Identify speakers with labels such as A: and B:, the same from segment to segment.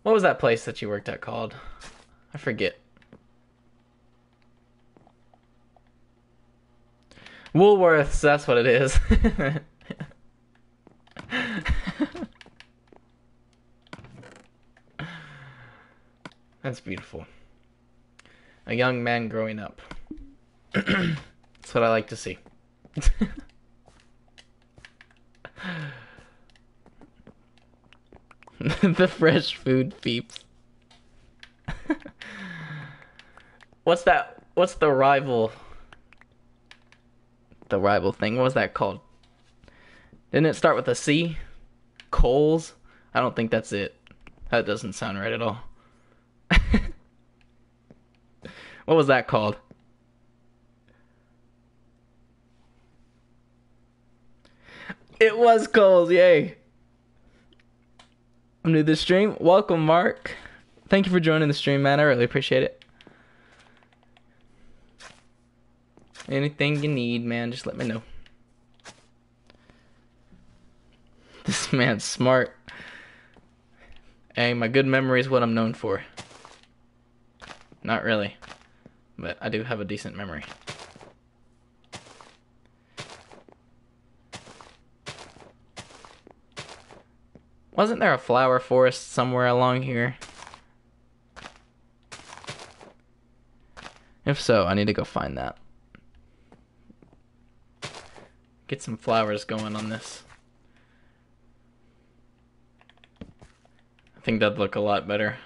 A: What was that place that you worked at called? I forget. Woolworths, that's what it is. That's beautiful. A young man growing up. That's what I like to see. The fresh food peeps. What's that? What's the rival? The rival thing. What was that called? Didn't it start with a C? Coles? I don't think that's it. That doesn't sound right at all. What was that called? It was Coles, yay. I'm new to the stream. Welcome, Mark. Thank you for joining the stream, man. I really appreciate it. Anything you need, man, just let me know. This man's smart. Hey, my good memory is what I'm known for. Not really, but I do have a decent memory. Wasn't there a flower forest somewhere along here? If so, I need to go find that. Get some flowers going on this. I think that'd look a lot better.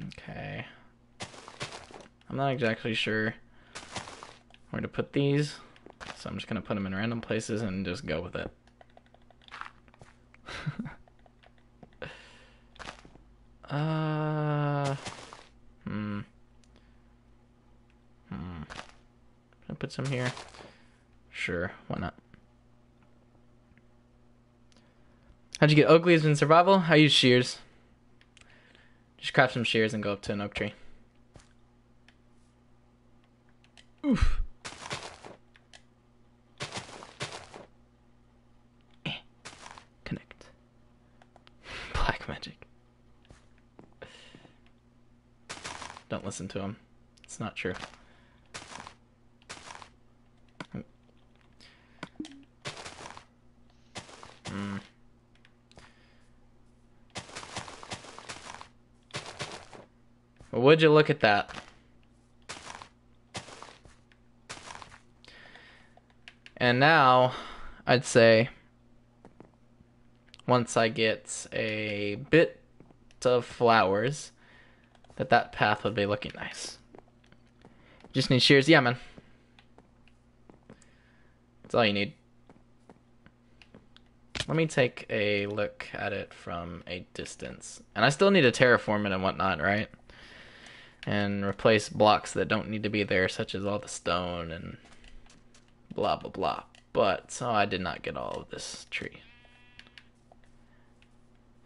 A: Okay. I'm not exactly sure where to put these, so I'm just gonna put them in random places and just go with it. Can I put some here? Sure, why not? How'd you get oak leaves in survival? I use shears. Just craft some shears and go up to an oak tree. Oof. Connect. Black magic. Don't listen to him. It's not true. Well, would you look at that? And now, I'd say, once I get a bit of flowers, that path would be looking nice. Just need shears. Yeah, man. That's all you need. Let me take a look at it from a distance. And I still need to terraform it and whatnot, right? And replace blocks that don't need to be there, such as all the stone and blah, blah, blah. But, so I did not get all of this tree.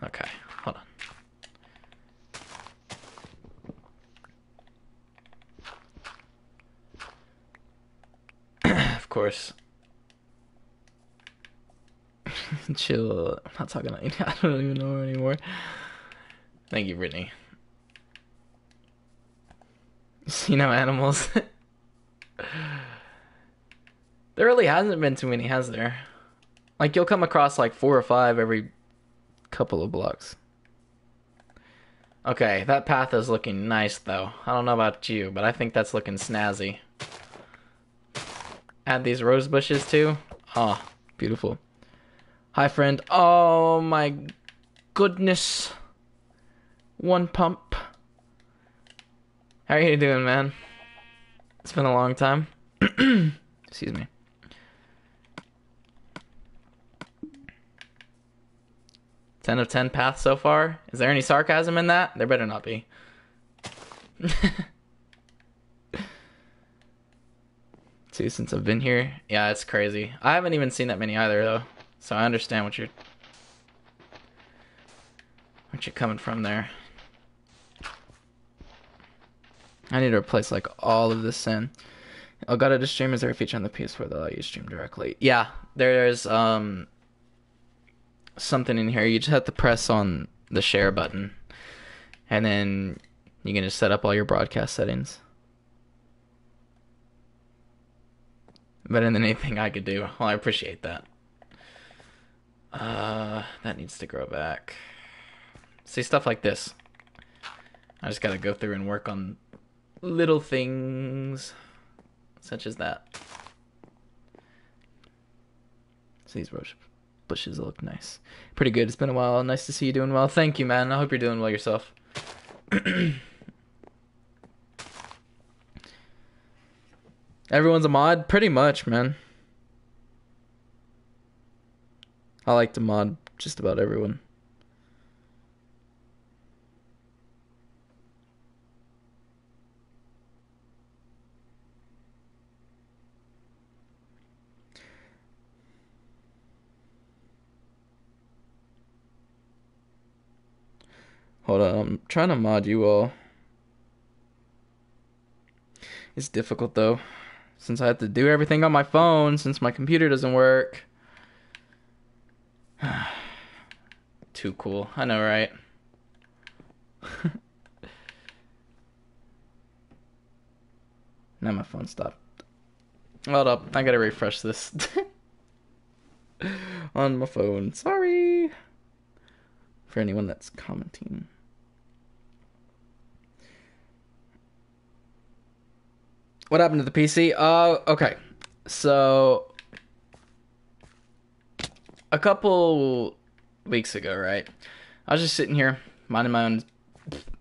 A: Okay, hold on. Of course. Chill. I'm not talking. I don't even know her anymore. Thank you, Brittany. See no animals. There really hasn't been too many, has there? Like, you'll come across like 4 or 5 every couple of blocks. Okay, that path is looking nice, though. I don't know about you, but I think that's looking snazzy. Add these rose bushes, too. Oh, beautiful. Hi, friend. Oh, my goodness. One pump. How are you doing, man? It's been a long time. Excuse me. Ten of 10 paths so far. Is there any sarcasm in that? There better not be. Two since I've been here. Yeah, it's crazy. I haven't even seen that many either, though. So I understand what you're coming from there. I need to replace like all of this sand. Oh, got to stream. Is there a feature on the PS4 that allows you to stream directly? Yeah, there's something in here. You just have to press on the share button, and then you can just set up all your broadcast settings. Better than anything I could do. Well, I appreciate that. That needs to grow back. See, stuff like this. I just gotta go through and work on little things such as that. So these bushes look nice. Pretty good. It's been a while. Nice to see you doing well. Thank you, man. I hope you're doing well yourself. Everyone's a mod? Pretty much, man. I like to mod just about everyone. Hold on, I'm trying to mod you all. It's difficult though, since I have to do everything on my phone, since my computer doesn't work. Too cool. I know, right? Now my phone stopped. Hold up, I gotta refresh this. On my phone. Sorry. For anyone that's commenting. What happened to the PC? Okay. So, a couple weeks ago, right? I was just sitting here minding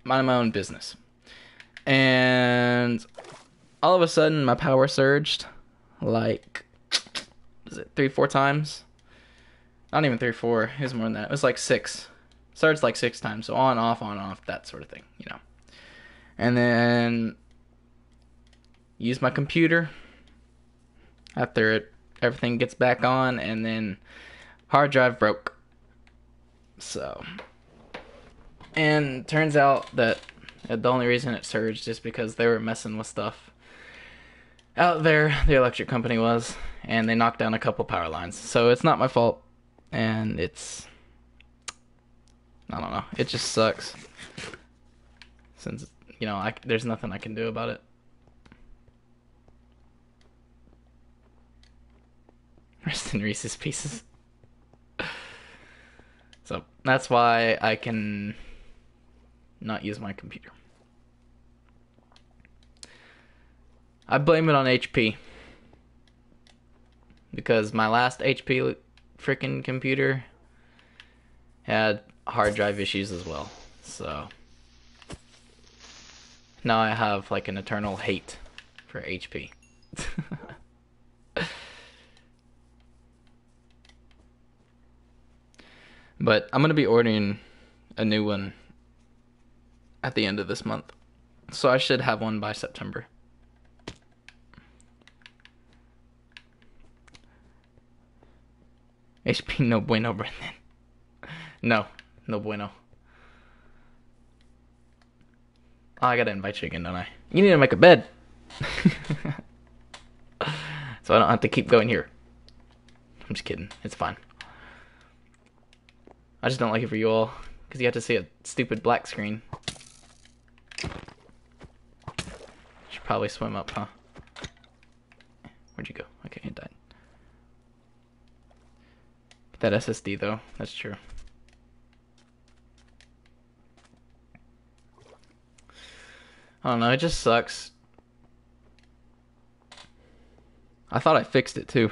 A: my own business, and all of a sudden my power surged, like, was it 3-4 times? Not even 3-4. It was more than that. It was like 6. Surged like 6 times. So on, off, that sort of thing, you know. And then use my computer after everything gets back on, and then hard drive broke. So, and turns out that the only reason it surged is because they were messing with stuff out there, the electric company was, and they knocked down a couple power lines. So it's not my fault, and it's, I don't know, it just sucks, since, you know, there's nothing I can do about it. Rest in Reese's Pieces. So that's why I can not use my computer. I blame it on HP, because my last HP freaking computer had hard drive issues as well. So now I have like an eternal hate for HP. But I'm going to be ordering a new one at the end of this month. So I should have one by September. HP no bueno, Brendan. No bueno. Oh, I gotta invite you again, don't I? You need to make a bed. So I don't have to keep going here. I'm just kidding. It's fine. I just don't like it for you all, because you have to see a stupid black screen. Should probably swim up, huh? Where'd you go? Okay, it died. Get that SSD though, that's true. I don't know, it just sucks. I thought I fixed it too.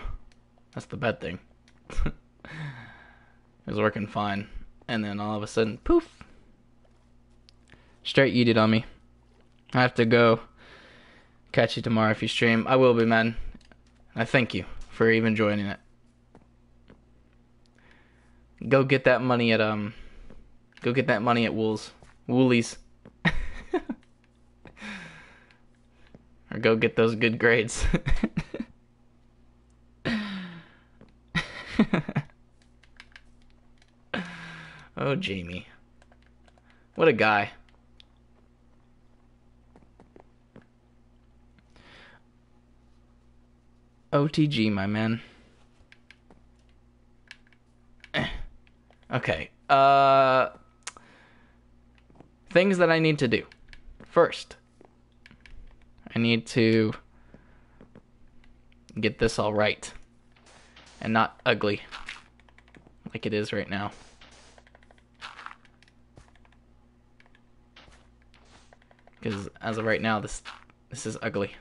A: That's the bad thing. It was working fine, and then all of a sudden, poof! Straight yeeted on me. I have to go. Catch you tomorrow if you stream. I will be, man. I thank you for even joining it. Go get that money at Woolies. Or go get those good grades. Oh, Jamie. What a guy. OTG, my man. Okay. Things that I need to do. First, I need to get this all right and not ugly like it is right now. Because as of right now, this is ugly.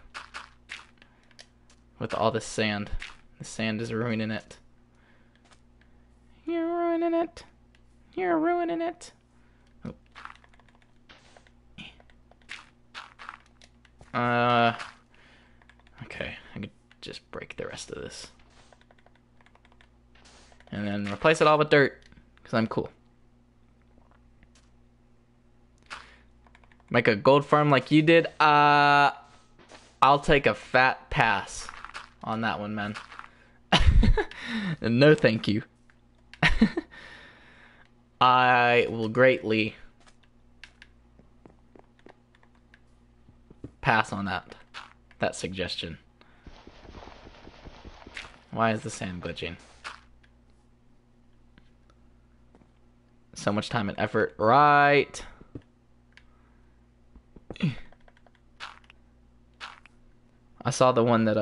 A: With all this sand. The sand is ruining it. You're ruining it. You're ruining it. Oh. Okay, I could just break the rest of this. And then replace it all with dirt. Because I'm cool. Make a gold farm like you did. I'll take a fat pass on that one, man. No thank you. I will greatly pass on that suggestion. Why is the sand glitching? So much time and effort. Right. I saw the one that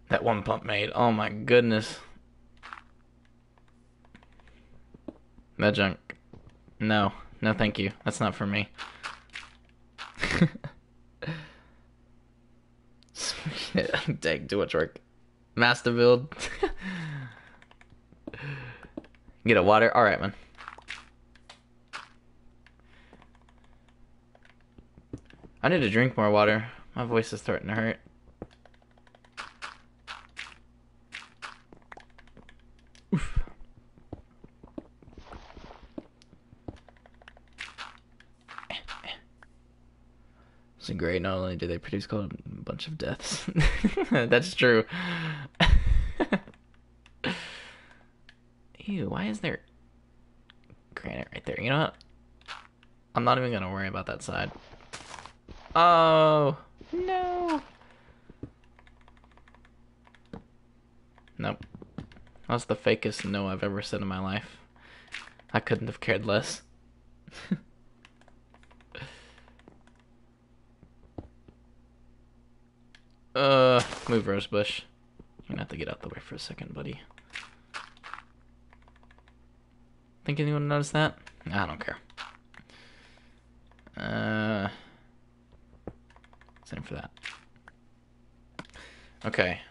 A: that one pump made. Oh my goodness. That junk. No. No thank you. That's not for me. Dang, too much work. Master build. Get a water. Alright, man. I need to drink more water. My voice is starting to hurt. Oof. It's great. Not only do they produce a bunch of deaths. That's true. Ew, why is there granite right there? You know what? I'm not even gonna worry about that side. Oh, no. Nope. That's the fakest no I've ever said in my life. I couldn't have cared less. Move Rosebush. You're gonna have to get out the way for a second, buddy. Think anyone noticed that? I don't care. Same for that. Okay.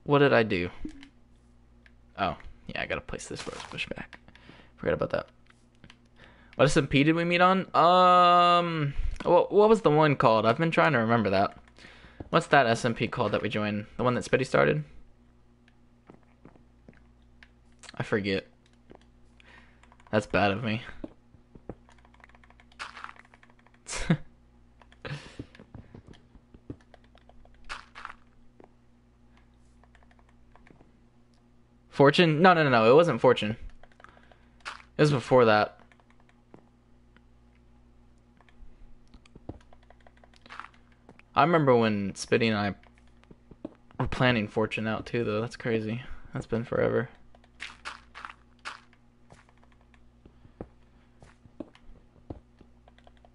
A: What did I do? Oh, yeah, I gotta place this Rosebush back. Forgot about that. What SMP did we meet on? What was the one called? I've been trying to remember that. What's that SMP called that we joined? The one that Spitty started? I forget. That's bad of me. Fortune? No. It wasn't Fortune. It was before that. I remember when Spitty and I were planning Fortune out too, though. That's crazy. That's been forever.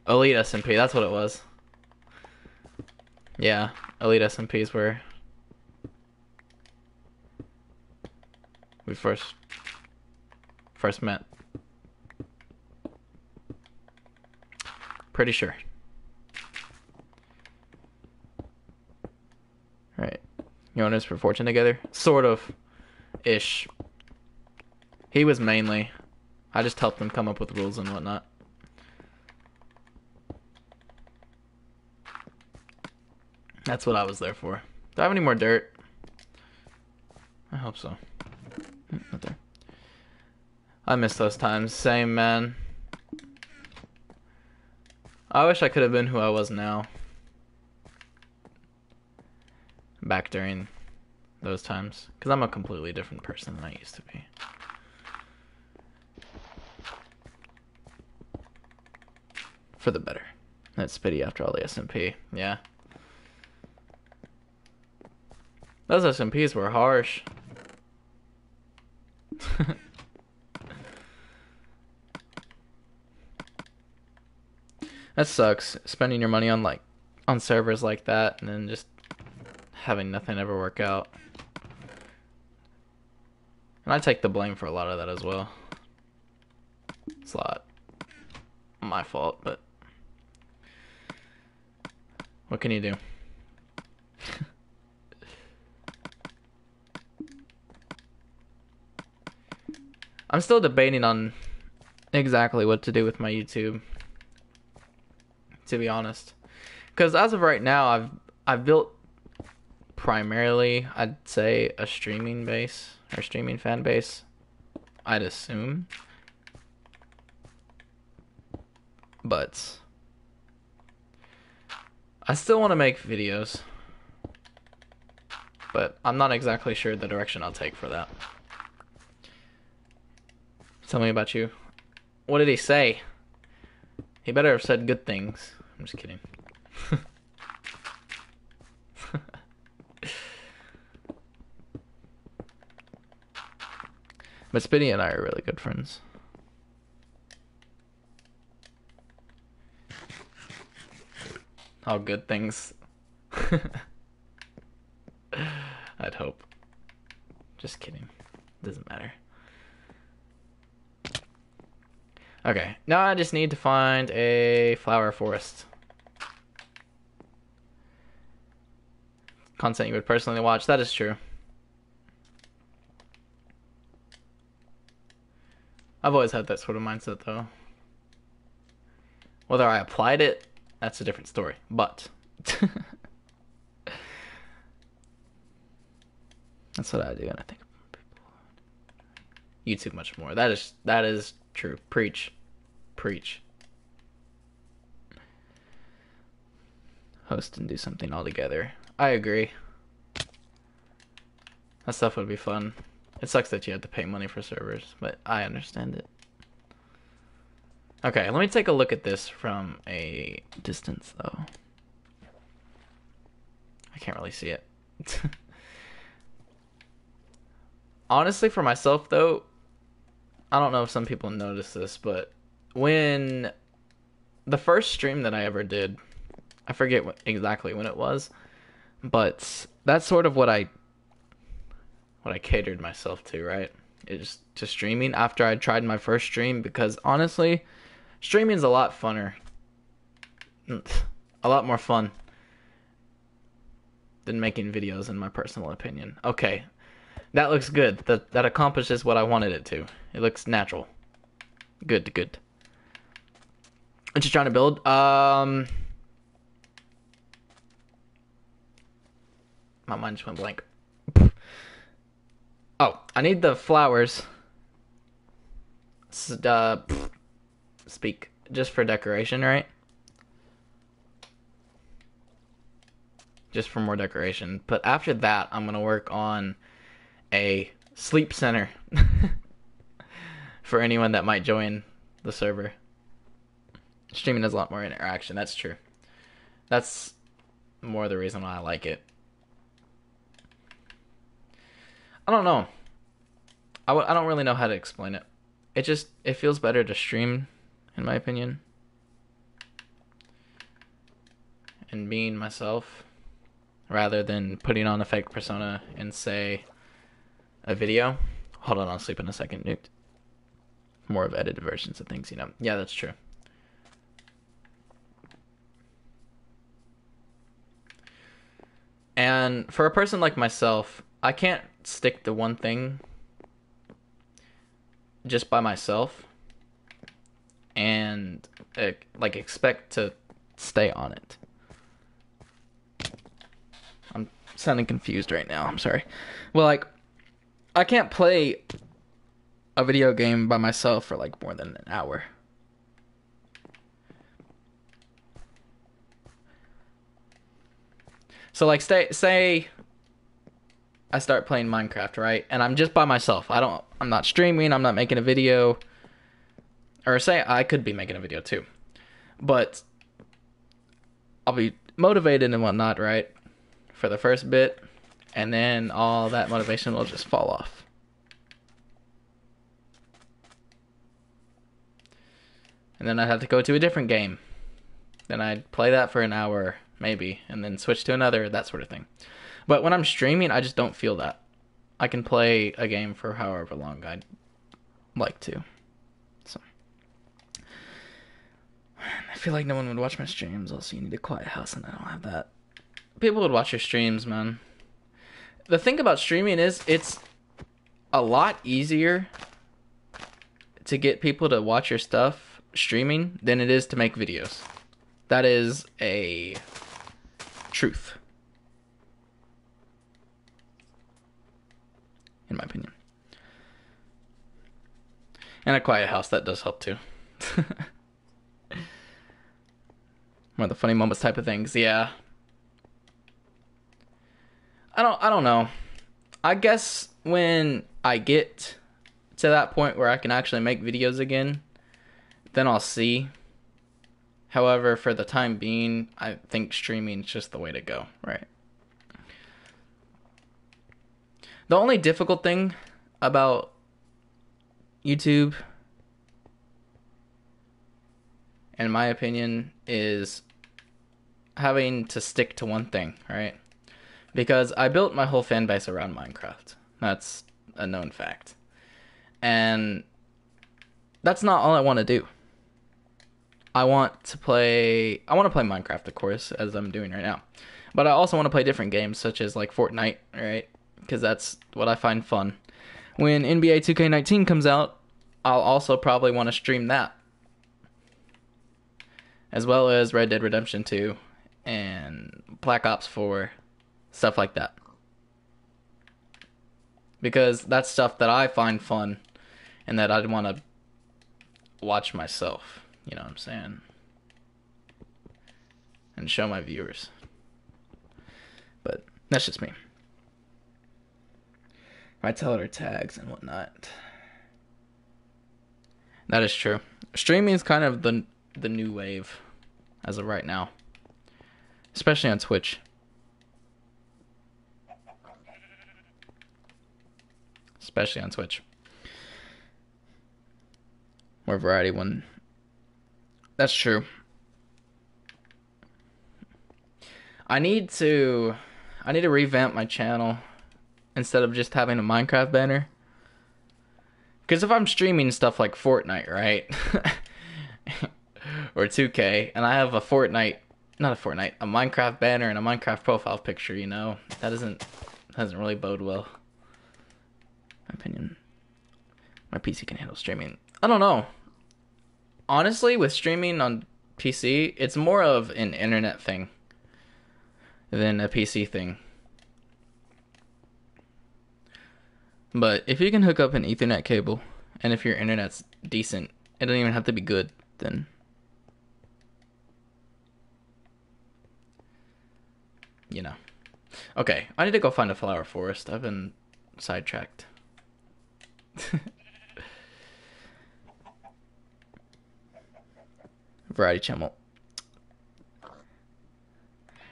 A: Elite SMP, that's what it was. Yeah, Elite SMP is where we first met. Pretty sure. Right. You want us for Fortune together? Sort of. Ish. He was mainly. I just helped him come up with rules and whatnot. That's what I was there for. Do I have any more dirt? I hope so. Not there. I miss those times. Same, man. I wish I could have been who I was now. Back during those times. Because I'm a completely different person than I used to be. For the better. That's pity after all the SMP. Yeah. Those SMPs were harsh. That sucks. Spending your money on servers like that and then just having nothing ever work out. And I take the blame for a lot of that as well. It's a lot my fault, but what can you do? I'm still debating on exactly what to do with my YouTube, to be honest. Because as of right now, I've built primarily, I'd say, a streaming base or streaming fan base, I'd assume. But I still want to make videos, but I'm not exactly sure the direction I'll take for that. Tell me about you. What did he say? He better have said good things. I'm just kidding. But Spitty and I are really good friends. All good things. I'd hope. Just kidding. Doesn't matter. Okay, now I just need to find a flower forest. Content you would personally watch. That is true. I've always had that sort of mindset, though. Whether I applied it, that's a different story. But that's what I do, and I think people YouTube much more. That is true. Preach. Host and do something all together. I agree. That stuff would be fun. It sucks that you have to pay money for servers, but I understand it. Okay, let me take a look at this from a distance, though. I can't really see it. Honestly, for myself, though, I don't know if some people notice this, but when the first stream that I ever did, I forget exactly when it was, but that's sort of what I catered myself to, right? Is to streaming after I tried my first stream, because honestly, streaming is a lot funner. A lot more fun than making videos, in my personal opinion. Okay, that looks good. That accomplishes what I wanted it to. It looks natural. Good. What you trying to build? My mind just went blank. Oh, I need the flowers. Speak. Just for decoration, right? Just for more decoration. But after that, I'm going to work on a sleep center. For anyone that might join the server. Streaming has a lot more interaction. That's true. That's more the reason why I like it. I don't know. I don't really know how to explain it. It feels better to stream, in my opinion. And being myself, rather than putting on a fake persona and say a video. Hold on, I'll sleep in a second, nuked. More of edited versions of things, you know. Yeah, that's true. And for a person like myself, I can't stick to one thing just by myself and like expect to stay on it. I'm sounding confused right now. I'm sorry. Well, like, I can't play a video game by myself for like more than an hour. So like say I start playing Minecraft, right? And I'm just by myself. I'm not streaming, I'm not making a video. Or say I could be making a video too. But I'll be motivated and whatnot, right? For the first bit, and then all that motivation will just fall off. And then I'd have to go to a different game. Then I'd play that for an hour, maybe, and then switch to another, that sort of thing. But when I'm streaming, I just don't feel that. I can play a game for however long I'd like to. So I feel like no one would watch my streams. Also, you need a quiet house, and I don't have that. People would watch your streams, man. The thing about streaming is it's a lot easier to get people to watch your stuff streaming than it is to make videos. That is a truth, in my opinion. And a quiet house, that does help too. More the funny moments type of things, yeah. I don't know. I guess when I get to that point where I can actually make videos again, then I'll see. However, for the time being, I think streaming is just the way to go, right? The only difficult thing about YouTube, in my opinion, is having to stick to one thing, right? Because I built my whole fan base around Minecraft. That's a known fact. And that's not all I want to do. I want to play Minecraft, of course, as I'm doing right now. But I also want to play different games, such as like Fortnite, right? Because that's what I find fun. When NBA 2K19 comes out, I'll also probably want to stream that. As well as Red Dead Redemption 2 and Black Ops 4, stuff like that. Because that's stuff that I find fun and that I'd want to watch myself. You know what I'm saying? And show my viewers. But that's just me. I tell her tags and whatnot. That is true. Streaming is kind of the new wave as of right now. Especially on Twitch. Especially on Twitch. More variety one. That's true. I need to revamp my channel instead of just having a Minecraft banner. Because if I'm streaming stuff like Fortnite, right? Or 2K, and I have a Minecraft banner and a Minecraft profile picture, you know, that doesn't really bode well. My opinion. My PC can handle streaming. I don't know. Honestly, with streaming on PC, it's more of an internet thing than a PC thing. But if you can hook up an Ethernet cable, and if your internet's decent, it doesn't even have to be good, then you know. Okay, I need to go find a flower forest. I've been sidetracked. Variety channel.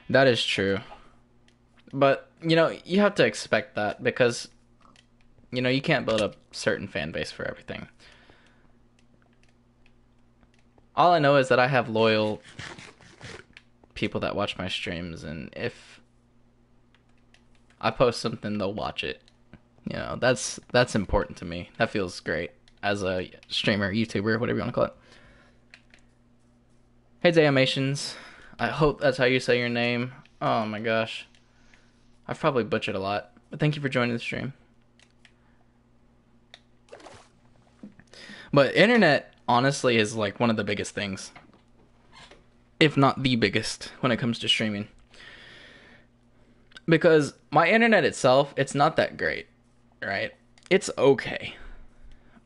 A: That is true. But, you know, you have to expect that because, you know, you can't build a certain fan base for everything. All I know is that I have loyal people that watch my streams, and if I post something, they'll watch it. You know, that's important to me. That feels great as a streamer, YouTuber, whatever you want to call it. Hey, Zayamations. I hope that's how you say your name. Oh my gosh. I've probably butchered a lot. But thank you for joining the stream. But internet, honestly, is like one of the biggest things. If not the biggest when it comes to streaming. Because my internet itself, it's not that great. Right? It's okay.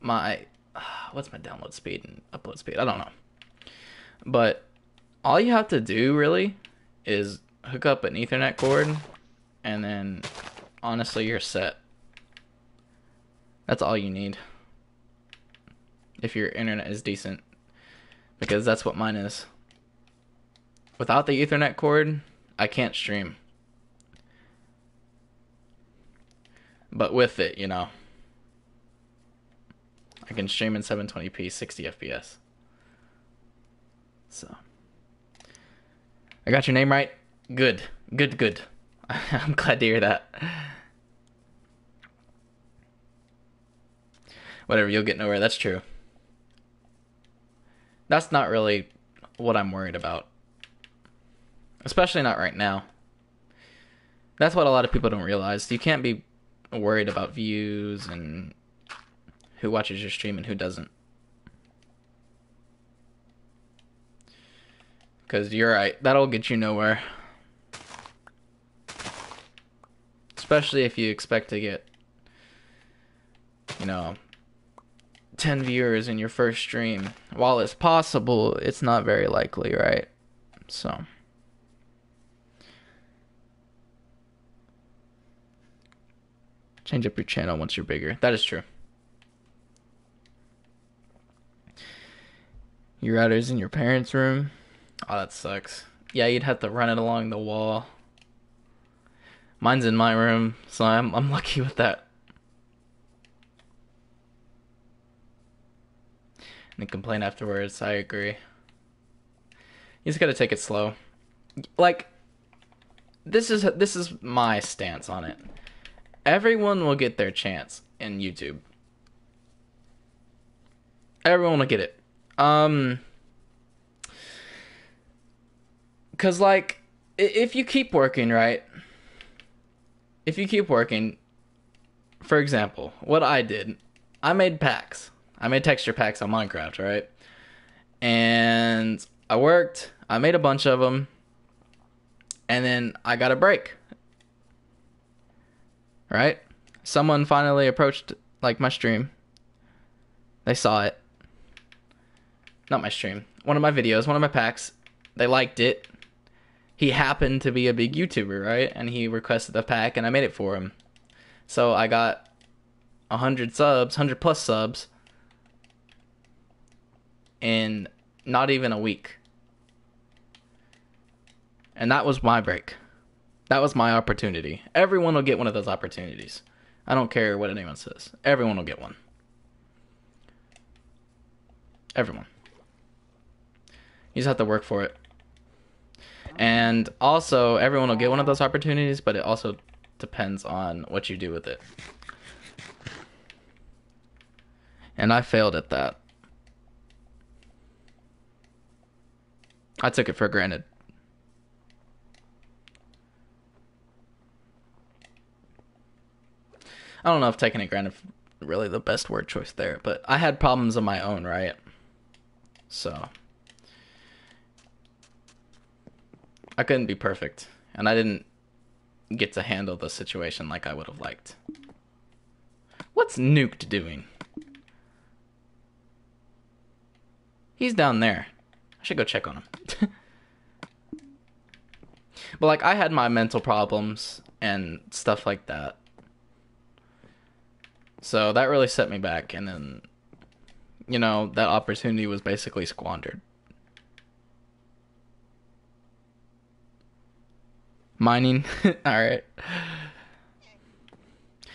A: What's my download speed and upload speed? I don't know. But all you have to do, really, is hook up an Ethernet cord, and then, honestly, you're set. That's all you need. If your internet is decent. Because that's what mine is. without the Ethernet cord, I can't stream. But with it, I can stream in 720p, 60 FPS. So, I got your name right. Good. I'm glad to hear that. Whatever, you'll get nowhere. That's true. That's not really what I'm worried about. Especially not right now. That's what a lot of people don't realize. You can't be worried about views and who watches your stream and who doesn't. Because you're right. That'll get you nowhere. Especially if you expect to get, 10 viewers in your first stream. While it's possible, it's not very likely, right? So. Change up your channel once you're bigger. That is true. Your router's in your parents' room. Oh, that sucks. Yeah, you'd have to run it along the wall. Mine's in my room, so I'm lucky with that. And complain afterwards. I agree. You just gotta take it slow. Like, this is my stance on it. Everyone will get their chance in YouTube. Everyone will get it. Cause like, if you keep working, right? If you keep working, for example, what I did, I made packs. I made texture packs on Minecraft, right? And I worked, I made a bunch of them, and then I got a break. Right? Someone finally approached, like, my stream. They saw it. Not my stream. One of my videos, one of my packs. They liked it. He happened to be a big YouTuber, right? And he requested the pack, and I made it for him. So I got 100 subs, 100 plus subs, in not even a week. And that was my break. That was my opportunity. Everyone will get one of those opportunities. I don't care what anyone says. Everyone will get one. Everyone. You just have to work for it. And also, everyone will get one of those opportunities, but it also depends on what you do with it. And I failed at that. I took it for granted. I don't know if taking it granted is really the best word choice there, but I had problems of my own, right? So I couldn't be perfect, and I didn't get to handle the situation like I would have liked. What's Nuked doing? He's down there. I should go check on him. But like, I had my mental problems and stuff like that. So that really set me back, and then, that opportunity was basically squandered. Mining? Alright.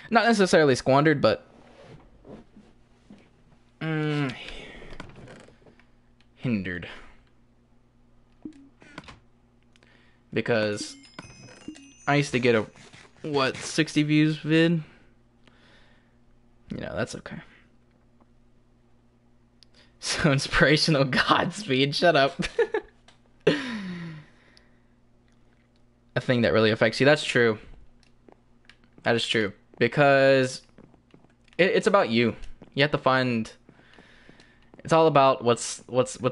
A: Not necessarily squandered, but hindered. Because I used to get a 60 views vid? That's okay. So inspirational, Godspeed. Shut up. A thing that really affects you. That's true. That is true. Because it's about you. You have to find... It's all about what's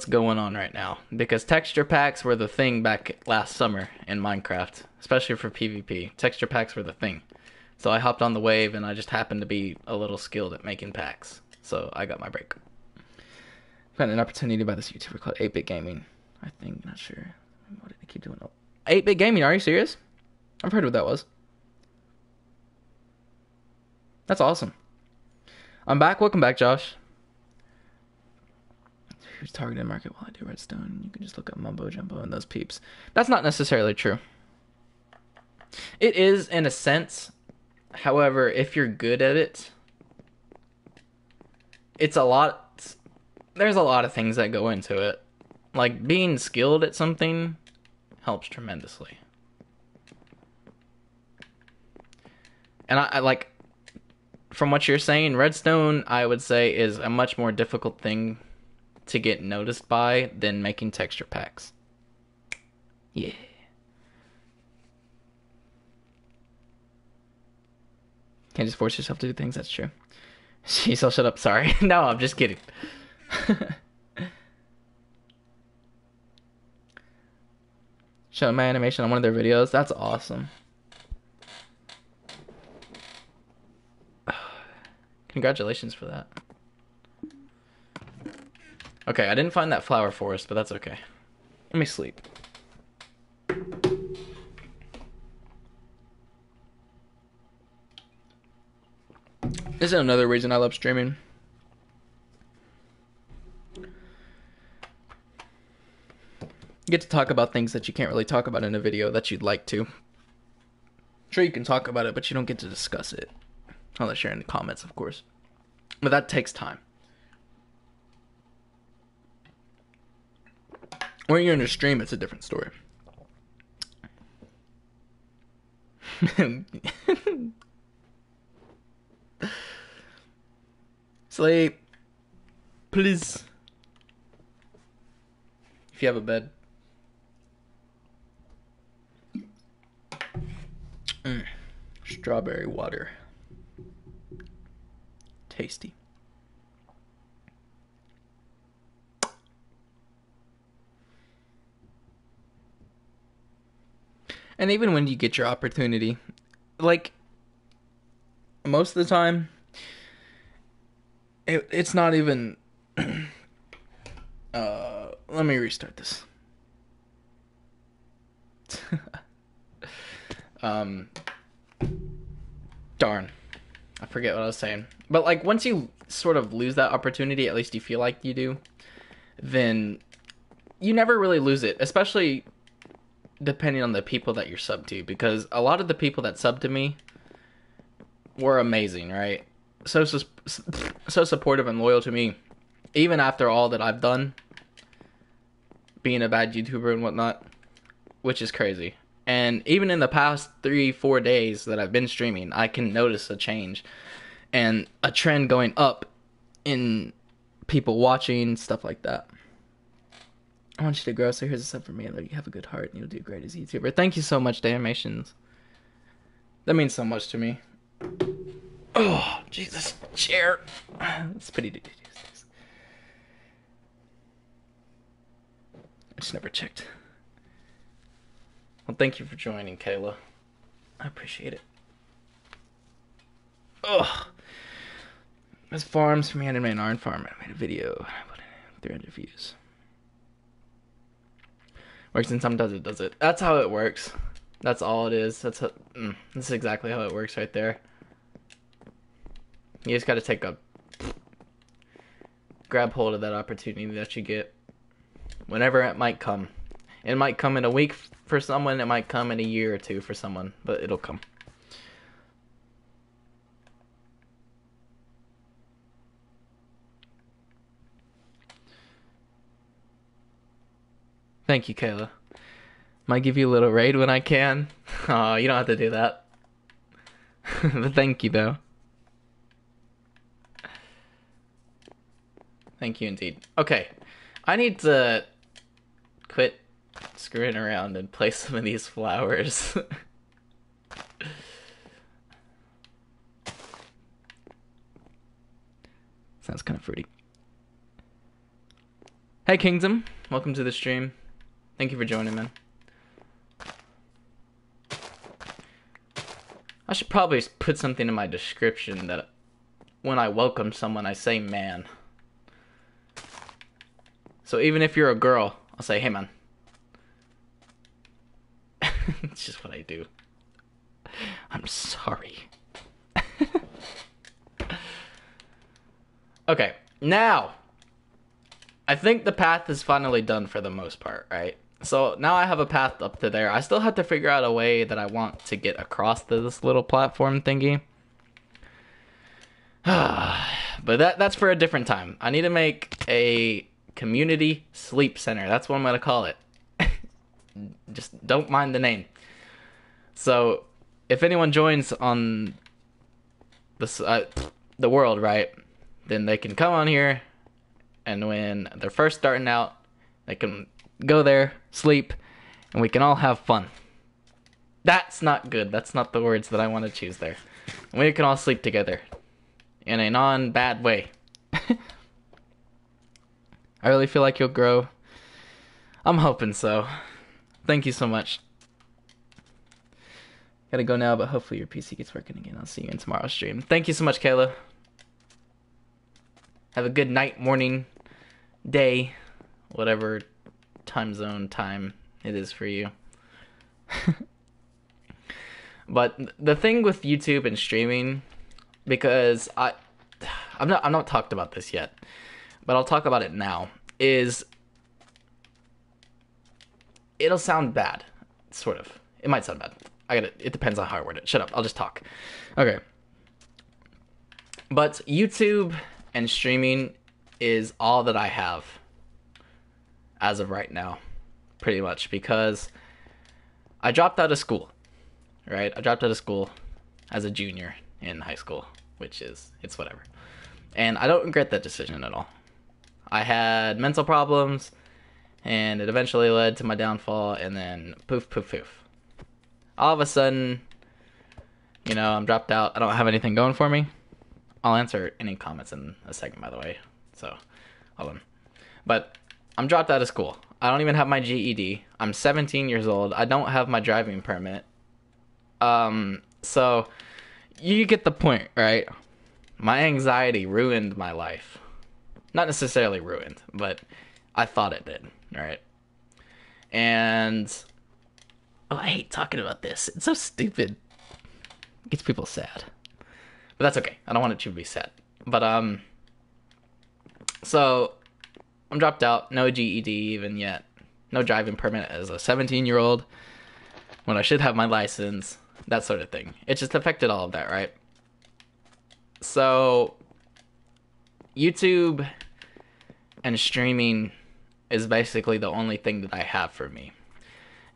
A: going on right now. Because texture packs were the thing back last summer in Minecraft. Especially for PvP. Texture packs were the thing. So I hopped on the wave, and I just happened to be a little skilled at making packs. So I got my break. Got an opportunity by this YouTuber called 8-Bit Gaming. I think, not sure. What did he keep doing? 8-Bit Gaming, are you serious? I've heard what that was. That's awesome. I'm back. Welcome back, Josh. who's targeted market while I do redstone. You can just look up mumbo jumbo and those peeps. That's not necessarily true. It is in a sense. However, if you're good at it, it's a lot. There's a lot of things that go into it. Like, being skilled at something helps tremendously. And I like, from what you're saying, redstone, I would say, is a much more difficult thing to get noticed by than making texture packs. Yeah. Can't just force yourself to do things, that's true. Jeez, I'll shut up, sorry. No, I'm just kidding. Showing my animation on one of their videos, that's awesome. Congratulations for that. Okay, I didn't find that flower forest, but that's okay. Let me sleep. This is another reason I love streaming. You get to talk about things that you can't really talk about in a video that you'd like to. Sure, you can talk about it, but you don't get to discuss it. Unless you're in the comments, of course. But that takes time. When you're in a stream, it's a different story. Sleep. Please. If you have a bed. Strawberry water. Tasty. And even when you get your opportunity, like, most of the time, it's not even, let me restart this. Darn. I forget what I was saying. But, like, once you sort of lose that opportunity, at least you feel like you do, then you never really lose it, especially depending on the people that you're sub to, because a lot of the people that sub to me were amazing, right? So supportive and loyal to me, even after all that I've done, being a bad YouTuber and whatnot, which is crazy. And even in the past 3-4 days that I've been streaming, I can notice a change and a trend going up in people watching, stuff like that. I want you to grow, so here's a sub for me. You have a good heart and you'll do great as a YouTuber. Thank you so much, Danimations. That means so much to me. Oh, Jesus, chair. It's pretty to use this. I just never checked. Well, thank you for joining, Kayla. I appreciate it. Ugh. This farms for me. I didn't make an iron farm. I made a video. I put in 300 views. Works and sometimes it does it. That's how it works. That's all it is. That's exactly how it works right there. You just gotta grab hold of that opportunity that you get. Whenever it might come. It might come in a week for someone, it might come in a year or two for someone, but it'll come. Thank you, Kayla. Might give you a little raid when I can. Aw, you don't have to do that. But thank you, though. Thank you indeed. Okay, I need to quit screwing around and place some of these flowers. Sounds kind of fruity. Hey Kingdom, welcome to the stream. Thank you for joining, man. I should probably put something in my description that when I welcome someone, I say man. So even if you're a girl, I'll say, hey man. It's just what I do. I'm sorry. Okay, now I think the path is finally done for the most part, right? So now I have a path up to there. I still have to figure out a way that I want to get across to this little platform thingy. But that's for a different time. I need to make a community sleep center. That's what I'm going to call it. Just don't mind the name. So if anyone joins on the world, right, then they can come on here, and when they're first starting out, they can go there, sleep, and we can all have fun. That's not good. That's not the words that I want to choose there. We can all sleep together in a non-bad way. I really feel like you'll grow. I'm hoping so. Thank you so much. Gotta go now, but hopefully your PC gets working again. I'll see you in tomorrow's stream. Thank you so much, Kayla. Have a good night, morning, day, whatever time zone time it is for you. But the thing with YouTube and streaming, because I've not talked about this yet, but I'll talk about it now, is it'll sound bad, sort of. It might sound bad. It depends on how I word it. Shut up, I'll just talk. Okay. But YouTube and streaming is all that I have as of right now, pretty much, because I dropped out of school, right? I dropped out of school as a junior in high school, it's whatever. And I don't regret that decision at all. I had mental problems, and it eventually led to my downfall, and then poof, poof, poof. All of a sudden, I'm dropped out. I don't have anything going for me. I'll answer any comments in a second, by the way. So, hold on. But I'm dropped out of school. I don't even have my GED. I'm 17 years old. I don't have my driving permit. So you get the point, right? My anxiety ruined my life. Not necessarily ruined, but I thought it did, right? And I hate talking about this. It's so stupid. It gets people sad. But that's okay. I don't want it to be sad. But so I'm dropped out. No GED even yet. No driving permit as a 17-year-old when I should have my license. That sort of thing. It just affected all of that, right? So YouTube and streaming is basically the only thing that I have for me.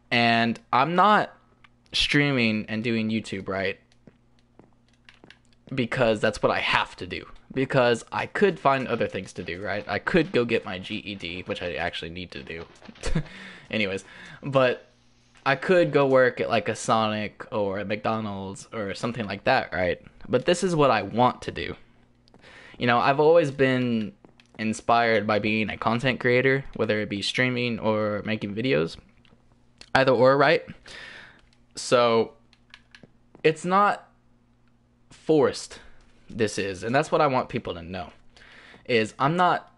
A: And I'm not streaming and doing YouTube, right? Because that's what I have to do. Because I could find other things to do, right? I could go get my GED, which I actually need to do. Anyways, but I could go work at like a Sonic or a McDonald's or something like that, right? But this is what I want to do. I've always been inspired by being a content creator, whether it be streaming or making videos. Either or, right? So it's not forced, this is, and that's what I want people to know, is I'm not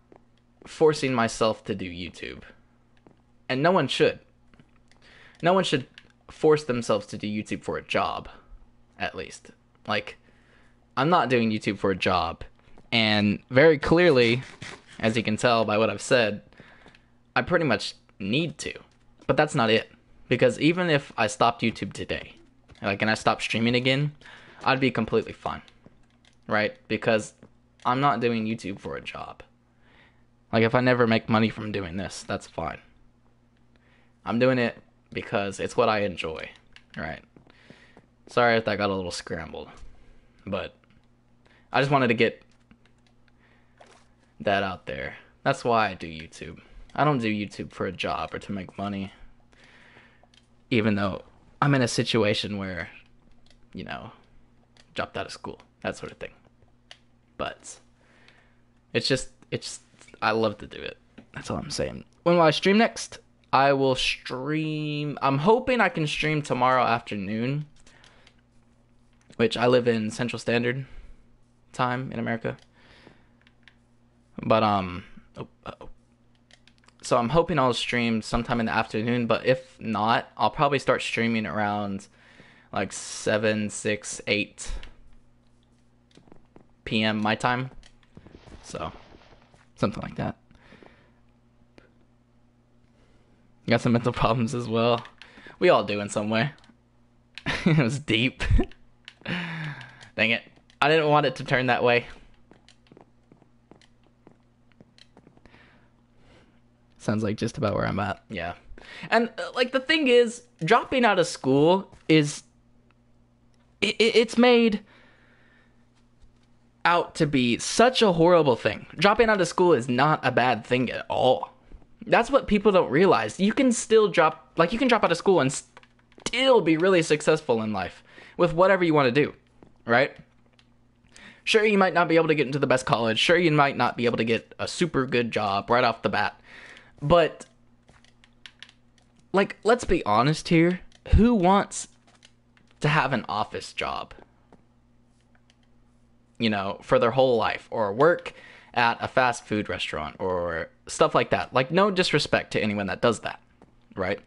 A: forcing myself to do YouTube. And no one should. No one should force themselves to do YouTube for a job, at least. Like, I'm not doing YouTube for a job. And very clearly, as you can tell by what I've said, I pretty much need to. But that's not it. Because even if I stopped YouTube today, and I stopped streaming again, I'd be completely fine. Right? Because I'm not doing YouTube for a job. Like, if I never make money from doing this, that's fine. I'm doing it because it's what I enjoy. Right? Sorry if that got a little scrambled. But I just wanted to get that out there. That's why I do YouTube. I don't do YouTube for a job or to make money. Even though I'm in a situation where, dropped out of school, that sort of thing. But it's I love to do it. That's all I'm saying. When will I stream next? I will stream. I'm hoping I can stream tomorrow afternoon, which I live in Central Standard Time in America. But so I'm hoping I'll stream sometime in the afternoon, but if not, I'll probably start streaming around like 7, 6, 8 p.m. my time. So, something like that. got some mental problems as well. We all do in some way. It was deep. Dang it. I didn't want it to turn that way. Sounds like just about where I'm at. Yeah. And, like, the thing is, dropping out of school is... It's made out to be such a horrible thing. Dropping out of school is not a bad thing at all. That's what people don't realize. You can still drop out of school and still be really successful in life with whatever you want to do, right? Sure, you might not be able to get into the best college. Sure, you might not be able to get a super good job right off the bat. But, like, let's be honest here. Who wants to have an office job, you know, for their whole life, or work at a fast food restaurant or stuff like that? Like, no disrespect to anyone that does that, right?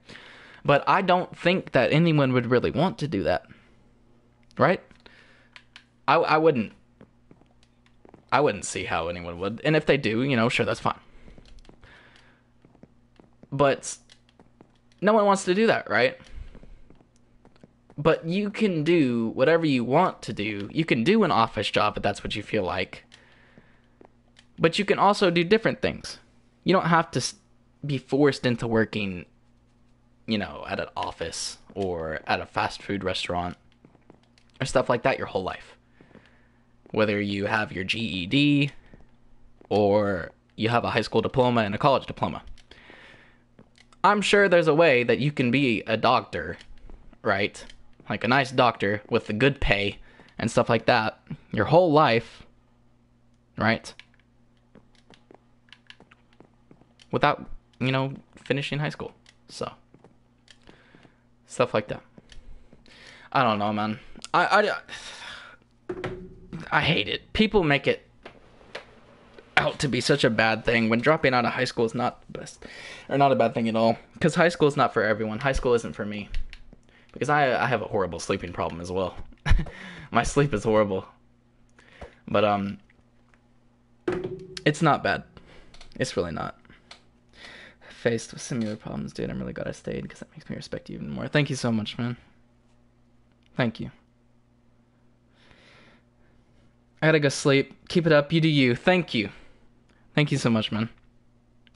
A: But I don't think that anyone would really want to do that, right? I wouldn't see how anyone would. And if they do, you know, sure, that's fine. But no one wants to do that, right? But you can do whatever you want to do. You can do an office job if that's what you feel like. But you can also do different things. You don't have to be forced into working, you know, at an office or at a fast food restaurant or stuff like that your whole life. Whether you have your GED or you have a high school diploma and a college diploma. I'm sure there's a way that you can be a doctor, right? Like a nice doctor with a good pay and stuff like that your whole life, right? Without, you know, finishing high school. So, stuff like that. I don't know, man. I hate it. People make it out to be such a bad thing when dropping out of high school is not the best, or not a bad thing at all. Because high school is not for everyone. High school isn't for me. Because I have a horrible sleeping problem as well. My sleep is horrible. But, it's not bad. It's really not. Faced with similar problems, dude. I'm really glad I stayed because that makes me respect you even more. Thank you so much, man. Thank you. I gotta go sleep. Keep it up. You do you. Thank you. Thank you so much, man.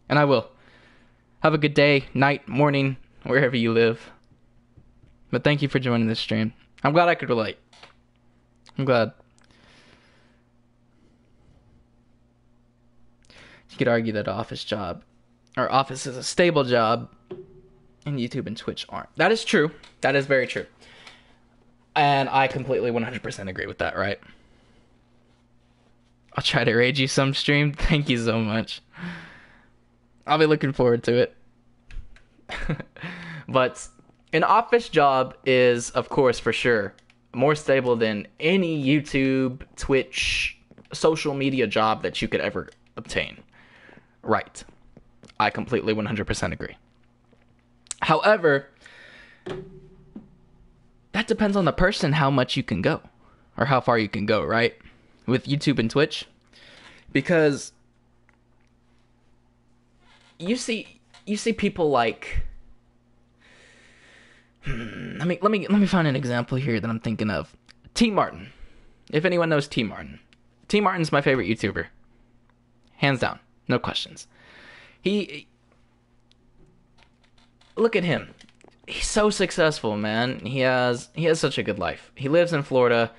A: And I will. Have a good day, night, morning, wherever you live. But thank you for joining this stream. I'm glad I could relate. I'm glad. You could argue that office is a stable job, and YouTube and Twitch aren't. That is true. That is very true. And I completely 100% agree with that, right? I'll try to raid you some stream. Thank you so much. I'll be looking forward to it. But an office job is, of course, for sure, more stable than any YouTube, Twitch, social media job that you could ever obtain. Right. I completely 100% agree. However, that depends on the person how much you can go. Or how far you can go, right? With YouTube and Twitch. Because you see people like let me find an example here that I'm thinking of. T Martin. If anyone knows T Martin. T Martin's my favorite YouTuber. Hands down. No questions. Look at him. He's so successful, man. He has such a good life. He lives in Florida,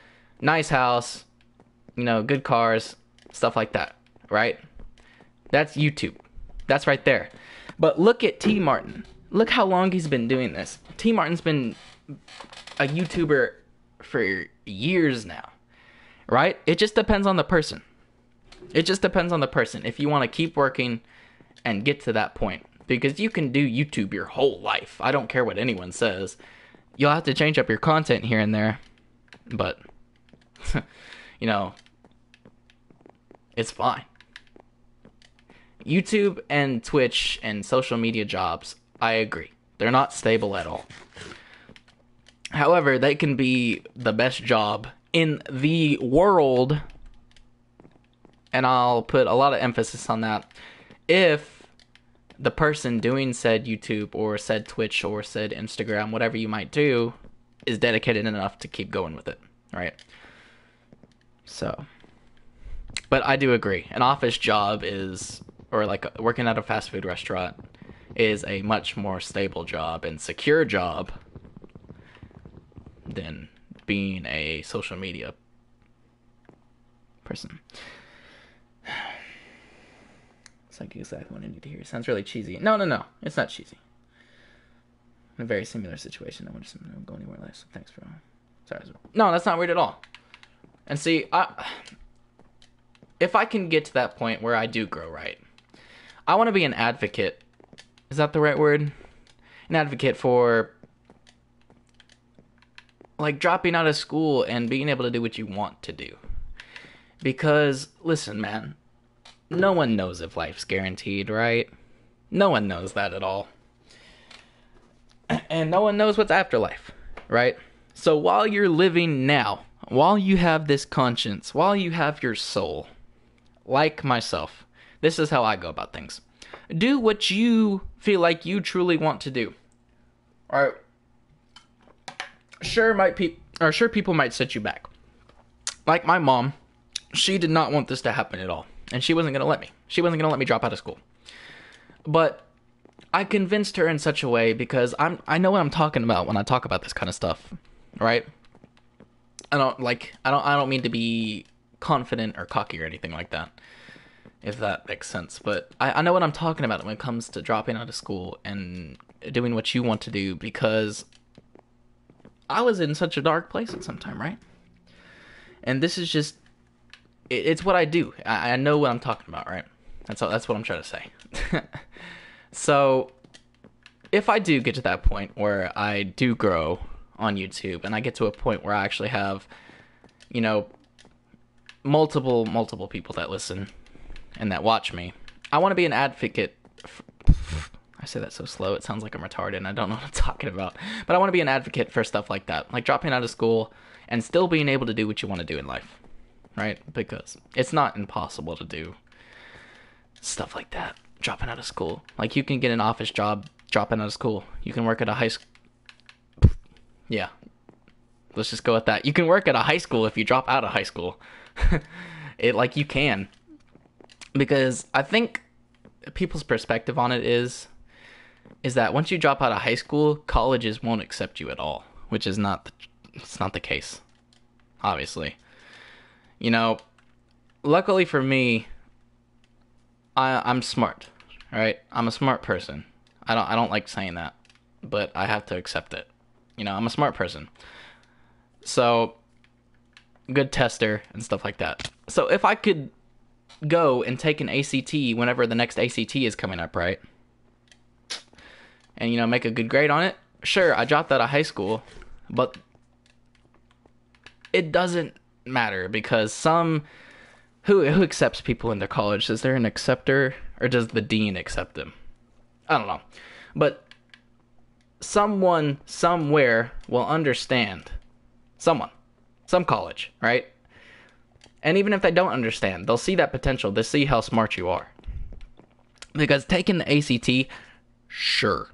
A: nice house, you know, good cars, stuff like that, right? That's YouTube. That's right there. But look at T Martin. Look how long he's been doing this. T Martin's been a YouTuber for years now, right? It just depends on the person. It just depends on the person if you want to keep working and get to that point. Because you can do YouTube your whole life. I don't care what anyone says. You'll have to change up your content here and there. But, you know, it's fine. YouTube and Twitch and social media jobs, I agree. They're not stable at all. However, they can be the best job in the world. And I'll put a lot of emphasis on that. If the person doing said YouTube or said Twitch or said Instagram, whatever you might do, is dedicated enough to keep going with it, right? So, but I do agree. An office job is, or like working at a fast food restaurant, is a much more stable job and secure job than being a social media person. It's like exactly what I need to hear. It sounds really cheesy. No. It's not cheesy. In a very similar situation. I wouldn't go anywhere less. Thanks, bro. Sorry. No, that's not weird at all. And see, if I can get to that point where I do grow right, I want to be an advocate. Is that the right word? An advocate for, like, dropping out of school and being able to do what you want to do. Because, listen, man, no one knows if life's guaranteed, right? No one knows that at all. And no one knows what's after life, right? So while you're living now, while you have this conscience, while you have your soul, like myself, this is how I go about things. Do what you feel like you truly want to do. All right. Sure, people might set you back. Like my mom, she did not want this to happen at all. And she wasn't going to let me. She wasn't going to let me drop out of school. But I convinced her in such a way because I know what I'm talking about when I talk about this kind of stuff, right? I don't mean to be confident or cocky or anything like that, if that makes sense. But I know what I'm talking about when it comes to dropping out of school and doing what you want to do, because I was in such a dark place at some time, right? And this is just, it's what I do. I know what I'm talking about, right? That's what I'm trying to say. So, if I do get to that point where I do grow on YouTube, and I get to a point where I actually have, multiple people that listen and that watch me, I want to be an advocate. I say that so slow, it sounds like I'm retarded and I don't know what I'm talking about. But I want to be an advocate for stuff like that, like dropping out of school and still being able to do what you want to do in life, right? Because it's not impossible to do stuff like that, dropping out of school. Like, you can get an office job dropping out of school. You can work at a high school. Yeah, let's just go with that. You can work at a high school if you drop out of high school. You can. Because I think people's perspective on it is that once you drop out of high school, colleges won't accept you at all, which is it's not the case, obviously. Luckily for me, I'm smart, right? I'm a smart person. I don't like saying that, but I have to accept it. I'm a smart person. So, good tester and stuff like that. So if I could go and take an ACT whenever the next ACT is coming up, right? And, make a good grade on it. Sure, I dropped out of high school, but it doesn't matter because who accepts people in their college? Is there an acceptor, or does the dean accept them? I don't know. But someone somewhere will understand. Some college, right? And even if they don't understand, they'll see that potential. They'll see how smart you are. Because taking the ACT, sure.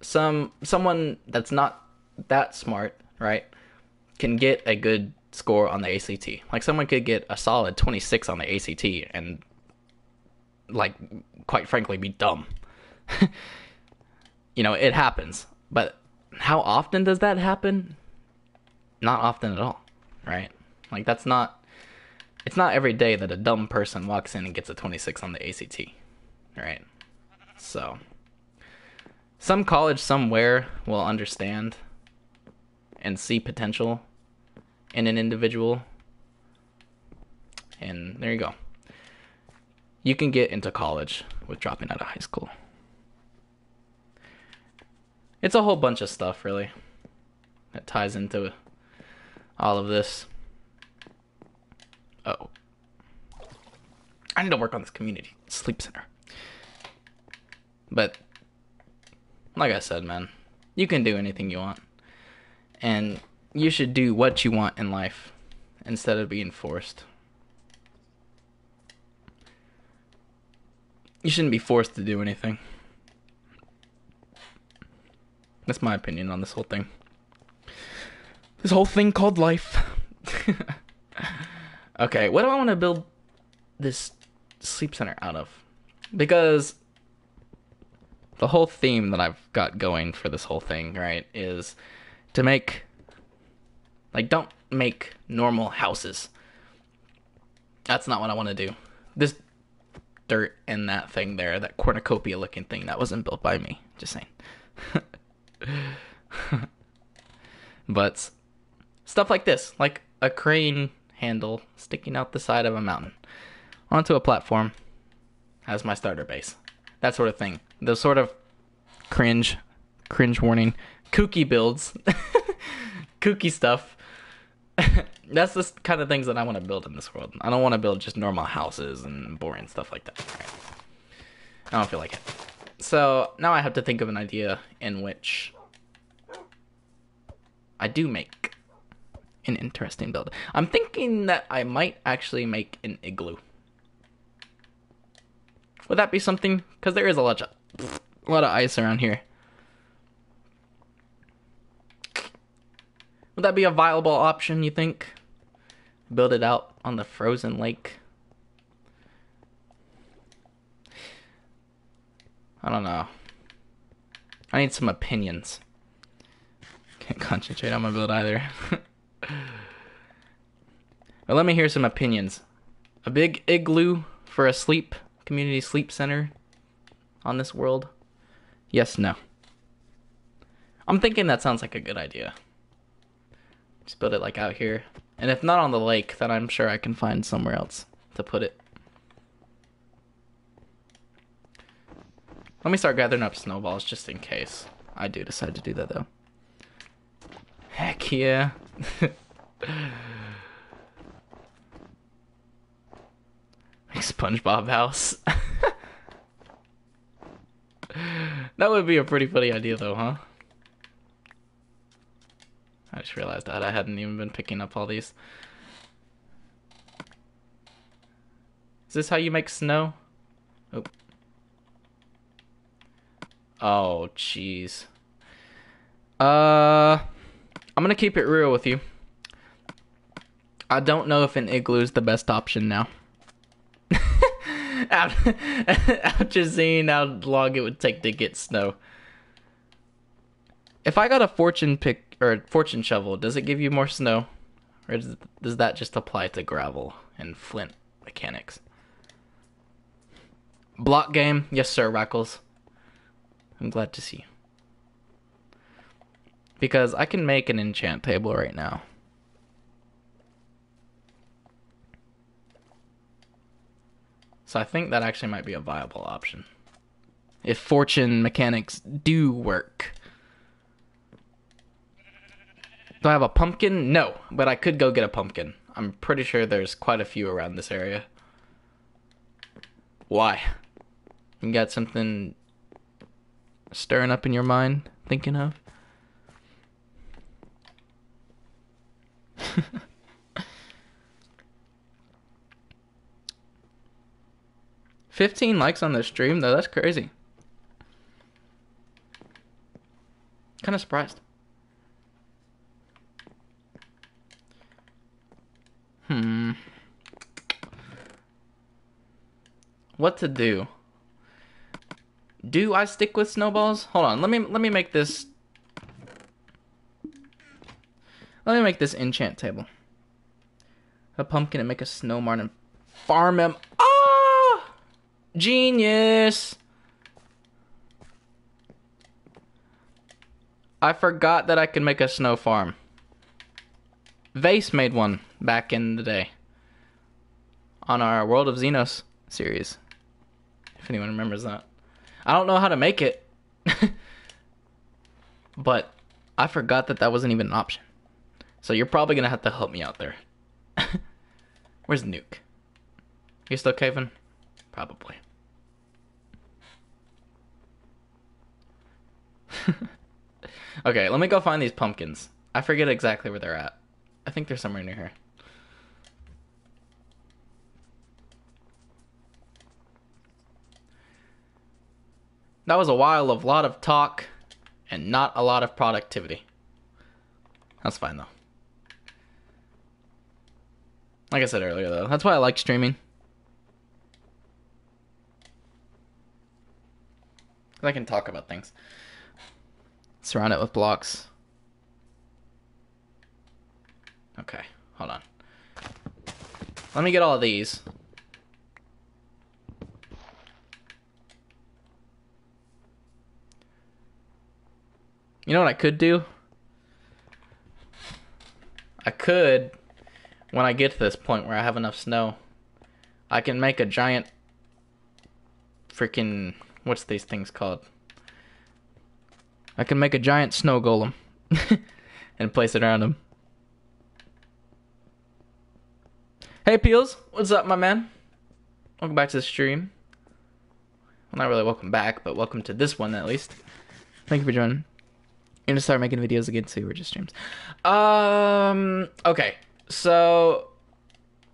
A: Someone that's not that smart, right, can get a good score on the ACT. Like, someone could get a solid 26 on the ACT and, quite frankly, be dumb. It happens. But how often does that happen? Not often at all, right? It's not every day that a dumb person walks in and gets a 26 on the ACT, right? So, some college somewhere will understand and see potential in an individual. And there you go. You can get into college with dropping out of high school. It's a whole bunch of stuff, really, that ties into all of this. Oh. I need to work on this community sleep center. But, like I said, man, you can do anything you want. And you should do what you want in life instead of being forced. You shouldn't be forced to do anything. That's my opinion on this whole thing. This whole thing called life. Okay, what do I want to build this sleep center out of? Because the whole theme that I've got going for this whole thing, right, is to make, like, don't make normal houses. That's not what I want to do. This dirt and that thing there, that cornucopia looking thing, that wasn't built by me. Just saying. But stuff like this, like a crane handle sticking out the side of a mountain onto a platform as my starter base. That sort of thing. Those sort of cringe warning, kooky builds, kooky stuff. That's the kind of things that I want to build in this world. I don't want to build just normal houses and boring stuff like that. Right. I don't feel like it. So now I have to think of an idea in which I do make an interesting build. I'm thinking that I might actually make an igloo. Would that be something? Because there is a lot of ice around here. Would that be a viable option, you think? Build it out on the frozen lake? I don't know. I need some opinions. Can't concentrate on my build either. Well, let me hear some opinions. A big igloo for a community sleep center on this world? Yes, no. I'm thinking that sounds like a good idea. Just build it like out here. And if not on the lake, then I'm sure I can find somewhere else to put it. Let me start gathering up snowballs just in case I do decide to do that, though. Heck yeah. SpongeBob house. That would be a pretty funny idea, though, huh? I just realized that I hadn't even been picking up all these. Is this how you make snow? Oh. Oh, jeez. I'm gonna keep it real with you. I don't know if an igloo is the best option now. After seeing how long it would take to get snow. If I got a fortune pick or fortune shovel, does it give you more snow? Or does that just apply to gravel and flint mechanics? Block game? Yes, sir, Rackles. I'm glad to see you. Because I can make an enchant table right now. So I think that actually might be a viable option. If fortune mechanics do work. Do I have a pumpkin? No, but I could go get a pumpkin. I'm pretty sure there's quite a few around this area. Why? You got something stirring up in your mind, thinking of? 15 likes on the stream, though. That's crazy. Kind of surprised. What to do? Do I stick with snowballs? Hold on. Let me make this. Let me make this enchant table. A pumpkin and make a snow martin and farm him. Ah! Genius! I forgot that I could make a snow farm. Vase made one back in the day. On our World of Xenos series. If anyone remembers that. I don't know how to make it. But I forgot that wasn't even an option. So you're probably going to have to help me out there. Where's Nuke? You still caving? Probably. Okay, let me go find these pumpkins. I forget exactly where they're at. I think they're somewhere near here. That was a while of a lot of talk and not a lot of productivity. That's fine, though. Like I said earlier, though, that's why I like streaming. I can talk about things. Surround it with blocks. Okay, hold on. Let me get all of these. You know what I could do? I could, when I get to this point where I have enough snow, I can make a giant freaking, what's these things called? I can make a giant snow golem and place it around him. Hey Peels, what's up, my man? Welcome back to the stream. Well, not really welcome back, but welcome to this one at least. Thank you for joining. I'm gonna start making videos again too, or just streams. Okay, so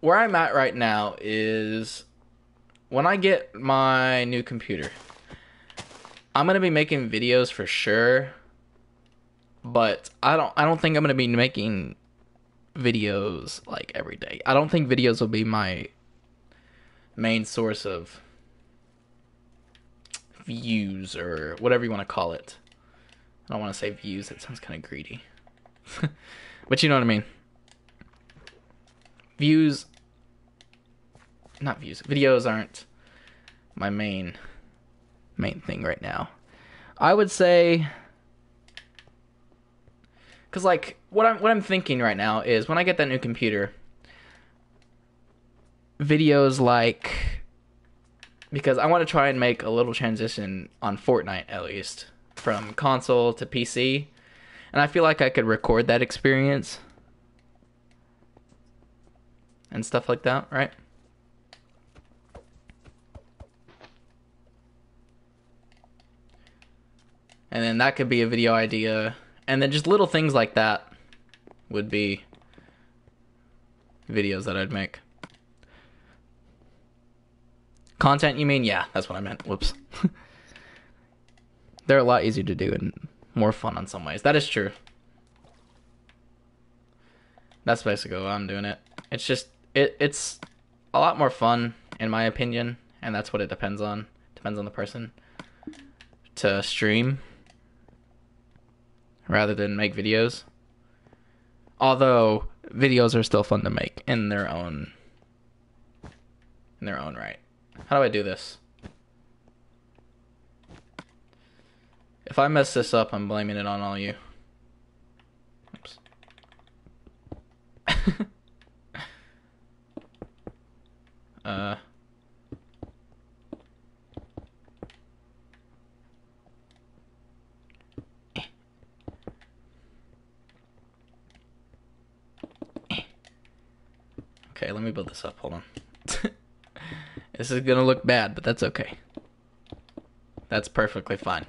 A: where I'm at right now is when I get my new computer, I'm gonna be making videos for sure, but I don't think I'm gonna be making videos like every day. I don't think videos will be my main source of views or whatever you want to call it. I don't want to say views, it sounds kind of greedy. But you know what I mean. Videos aren't my main thing right now. I would say, cause like what I'm thinking right now is when I get that new computer, videos like, because I want to try and make a little transition on Fortnite at least from console to PC, and I feel like I could record that experience and stuff like that, right? And then that could be a video idea. And then just little things like that would be videos that I'd make. Content, you mean? Yeah, that's what I meant. Whoops. They're a lot easier to do and more fun in some ways. That is true. That's basically why I'm doing it. It's just, it's a lot more fun, in my opinion. And that's what it depends on. Depends on the person. To stream rather than make videos. Although videos are still fun to make in their own right. How do I do this? If I mess this up, I'm blaming it on all you. Oops. Okay, let me build this up. Hold on. This is gonna look bad, but that's okay. That's perfectly fine.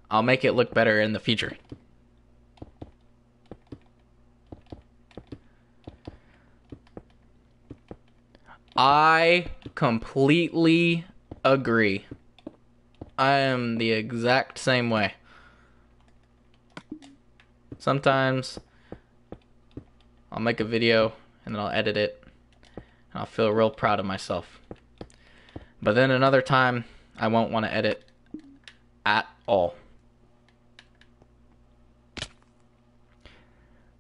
A: I'll make it look better in the future. I completely agree. I am the exact same way. Sometimes I'll make a video and then I'll edit it and I'll feel real proud of myself. But then another time I won't want to edit at all.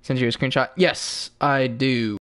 A: Send you a screenshot? Yes, I do.